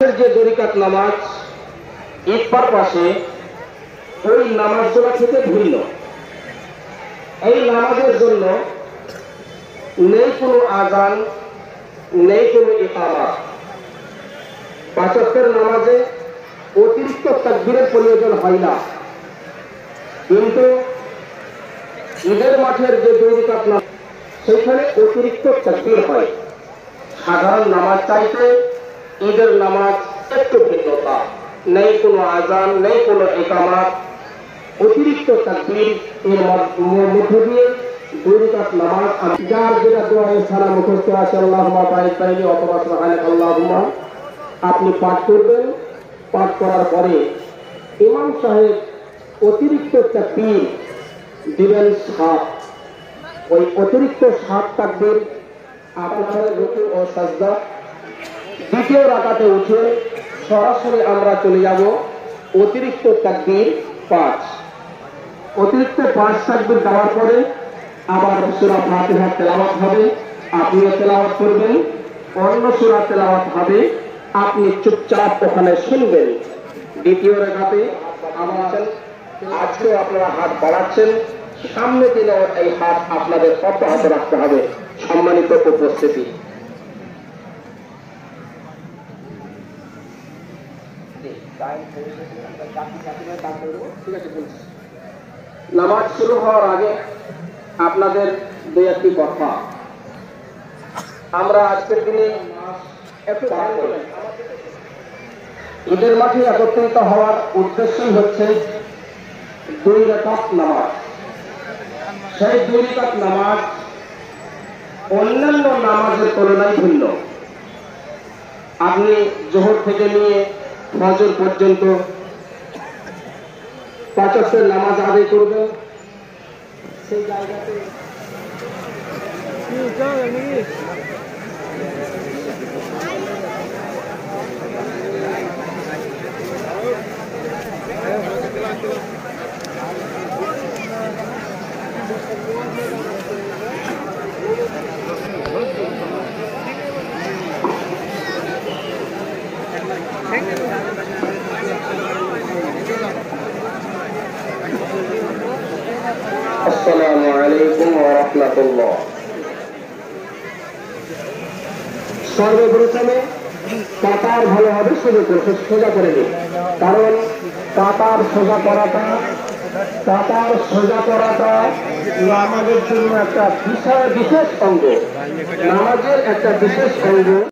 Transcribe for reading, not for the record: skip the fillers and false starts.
যে দরিকাত নামাজ ঈদ পারপাসে ওই নামাজগুলো থেকে ভিন্ন। এই নামাজের জন্য নেই কোনো আযান, নেই কোনো ইকামত। পাঁচ ওয়াক্তের নামাজে অতিরিক্ত তাকবীরের প্রয়োজন হয় না, কিন্তু ঈদের মাঠের যে দরিকাত নামাজ সেখানে অতিরিক্ত তাকবীর হয়। সাধারণ নামাজ চাইতে ঈদের নামাজ একটু ভিন্নতা, নেই কোনো আযান, নেই কোনো ইকামত, অতিরিক্ত তাকবীর এর মধ্য দিয়ে দরিকাত নামাজ। যার যেটা দোয়া সারা মুখস্থ আছে আল্লাহুম্মা বারিক বাইনি অথবা সুবহানাকাল্লাহুম্মা আপনি পাঠ করবেন। পাঠ করার পরে ইমাম সাহেব অতিরিক্ত তাকবীর দিবেন 7। ওই অতিরিক্ত 7 তাকবীর আপনাদের রুকু ও সাজদা। দ্বিতীয় রাকাতে উঠে সরাসরি আমরা চলে যাব অতিরিক্ত তাকবীর 5। অতিরিক্ত 5 তাকবীর দেওয়ার পরে আবার সূরা ফাতিহা তেলাওয়াত হবে, আপনিও তেলাওয়াত করবেন। অন্য সূরা তেলাওয়াত হবে, আপনি চুপচাপ ওখানে শুনবেন। দ্বিতীয় রাকাতে আবার আজকে আপনারা হাত বাড়াচ্ছেন, সামনে দিনে এই হাত আপনাদের অব্যাহত রাখতে হবে। সম্মানিত উপস্থিতি, নামাজ শুরু হওয়ার আগে আপনাদের দুই একটি কথা। আমরা আজকের দিনে একটু ঈদের মাঠে একত্রিত হওয়ার উদ্দেশ্যই হচ্ছে 2 রাকাত নামাজ। সেই 2 রাকাত নামাজ অন্যান্য নামাজের তুলনায় ভিন্ন। আপনি জোহর থেকে নিয়ে ফজর পর্যন্ত 5 ওয়াক্তের নামাজ আদায় করবেন, সেই জায়গাতে আসসালামু আলাইকুম ওয়া রাহমাতুল্লাহ। সর্বপ্রথমে কাতার ভালোভাবে সোজা করে নিন, কারণ কাতার সোজা করাটা নামাজের জন্য একটা বিশেষ অঙ্গ, নামাজের একটা বিশেষ অঙ্গ।